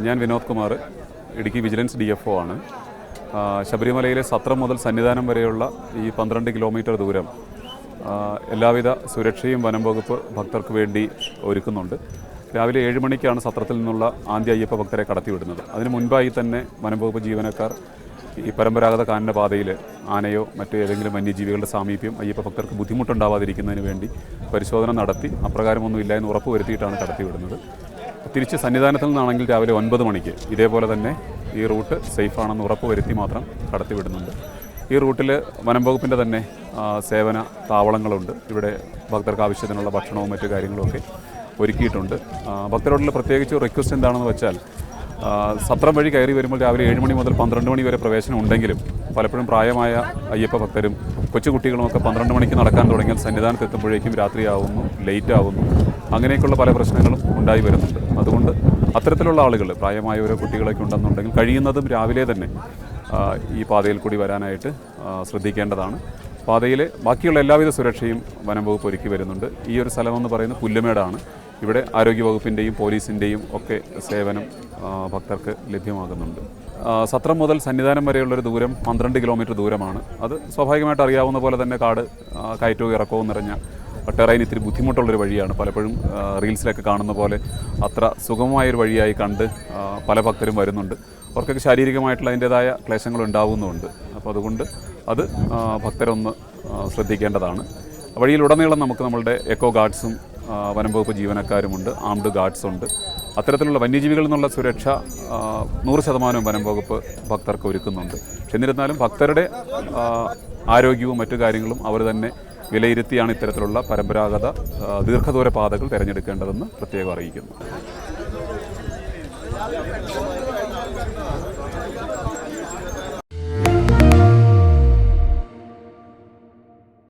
ഞാൻ Vinod Kumar, Idukki vigilance DFO ആണ്. ശബരിമലയിലെ സത്രം മുതൽ സന്നിധാനം വരെയുള്ള ഈ 12 കിലോമീറ്റർ ദൂരം എല്ലാവിധ സുരക്ഷയും വനം വകുപ്പ് ഭക്തർക്ക് വേണ്ടി ഒരുക്കുന്നുണ്ട്. രാവിലെ 7 മണിക്കാണ് സത്രത്തിൽ നിന്നുള്ള ആദ്യ അയ്യപ്പ ഭക്തരെ കടത്തിവിടുന്നത്. അതിന് മുൻപായി തന്നെ വനം വകുപ്പ് ജീവനക്കാർ ഈ പരമ്പരാഗത കാനന പാതയിൽ ആനയോ മറ്റു ഏതെങ്കിലും വന്യജീവികളുടെ സാമീപ്യം അയ്യപ്പ ഭക്തർക്ക് ബുദ്ധിമുട്ടുണ്ടാവാതിരിക്കുന്നതിന് വേണ്ടി പരിശോധന നടത്തി അപ്രകാരമൊന്നും ഇല്ല എന്ന് ഉറപ്പ് വരുത്തിയിട്ടാണ് കടത്തിവിടുന്നത്. തിരിച്ച് സന്നിധാനത്തിൽ നിന്നാണെങ്കിൽ രാവിലെ 9 മണിക്ക് ഇതേപോലെ തന്നെ ഈ റൂട്ട് സേഫാണെന്ന് ഉറപ്പ് വരുത്തി മാത്രം കടത്തിവിടുന്നുണ്ട്. ഈ റൂട്ടിൽ വനം വകുപ്പിൻ്റെ തന്നെ സേവന താവളങ്ങളുണ്ട്. ഇവിടെ ഭക്തർക്ക് ആവശ്യത്തിനുള്ള ഭക്ഷണവും മറ്റു കാര്യങ്ങളുമൊക്കെ ഒരുക്കിയിട്ടുണ്ട്. ഭക്തരോടുള്ള പ്രത്യേകിച്ച് റിക്വസ്റ്റ് എന്താണെന്ന് വെച്ചാൽ, സത്രം വഴി കയറി വരുമ്പോൾ രാവിലെ 7 മണി മുതൽ 12 മണി വരെ പ്രവേശനം ഉണ്ടെങ്കിലും പലപ്പോഴും പ്രായമായ അയ്യപ്പ ഭക്തരും കൊച്ചുകുട്ടികളുമൊക്കെ 12 മണിക്ക് നടക്കാൻ തുടങ്ങിയാൽ സന്നിധാനത്ത് എത്തുമ്പോഴേക്കും രാത്രിയാവുന്നു, ലേറ്റ് ആവുന്നു, അങ്ങനെയൊക്കെയുള്ള പല പ്രശ്നങ്ങളും ഉണ്ടായി വരുന്നുണ്ട്. അതുകൊണ്ട് അത്തരത്തിലുള്ള ആളുകൾ, പ്രായമായവരോ കുട്ടികളൊക്കെ ഉണ്ടെന്നുണ്ടെങ്കിൽ കഴിയുന്നതും രാവിലെ തന്നെ ഈ പാതയിൽ കൂടി വരാനായിട്ട് ശ്രദ്ധിക്കേണ്ടതാണ്. പാതയിലെ ബാക്കിയുള്ള എല്ലാവിധ സുരക്ഷയും വനം വകുപ്പ് ഒരുക്കി വരുന്നുണ്ട്. ഈ ഒരു സ്ഥലമെന്ന് പറയുന്നത് പുല്ലുമേടാണ്. ഇവിടെ ആരോഗ്യവകുപ്പിൻ്റെയും പോലീസിൻ്റെയും ഒക്കെ സേവനം ഭക്തർക്ക് ലഭ്യമാകുന്നുണ്ട്. സത്രം മുതൽ സന്നിധാനം വരെയുള്ളൊരു ദൂരം 12 കിലോമീറ്റർ ദൂരമാണ്. അത് സ്വാഭാവികമായിട്ട് അറിയാവുന്ന പോലെ തന്നെ കാട്, കയറ്റവും ഇറക്കവും നിറഞ്ഞ ടെറൈൻ ഇത്തിരി ബുദ്ധിമുട്ടുള്ളൊരു വഴിയാണ്. പലപ്പോഴും റീൽസിലൊക്കെ കാണുന്ന പോലെ അത്ര സുഗമമായൊരു വഴിയായി കണ്ട് പല ഭക്തരും വരുന്നുണ്ട്. അവർക്കൊക്കെ ശാരീരികമായിട്ടുള്ള അതിൻ്റേതായ ക്ലേശങ്ങൾ ഉണ്ടാകുന്നുമുണ്ട്. അപ്പോൾ അതുകൊണ്ട് അത് ഭക്തരൊന്ന് ശ്രദ്ധിക്കേണ്ടതാണ്. വഴിയിലുടനീളം നമുക്ക് നമ്മളുടെ എക്കോ ഗാർഡ്സും വനം വകുപ്പ് ജീവനക്കാരുമുണ്ട്, ആംഡ് ഗാർഡ്സുണ്ട്. അത്തരത്തിലുള്ള വന്യജീവികളിൽ നിന്നുള്ള സുരക്ഷ 100% വനം വകുപ്പ് ഭക്തർക്ക് ഒരുക്കുന്നുണ്ട്. പക്ഷെ എന്നിരുന്നാലും ഭക്തരുടെ ആരോഗ്യവും മറ്റു കാര്യങ്ങളും അവർ തന്നെ വിലയിരുത്തിയാണ് ഇത്തരത്തിലുള്ള പരമ്പരാഗത ദീർഘദൂര പാതകൾ തിരഞ്ഞെടുക്കേണ്ടതെന്ന് പ്രത്യേകം അറിയിക്കുന്നു.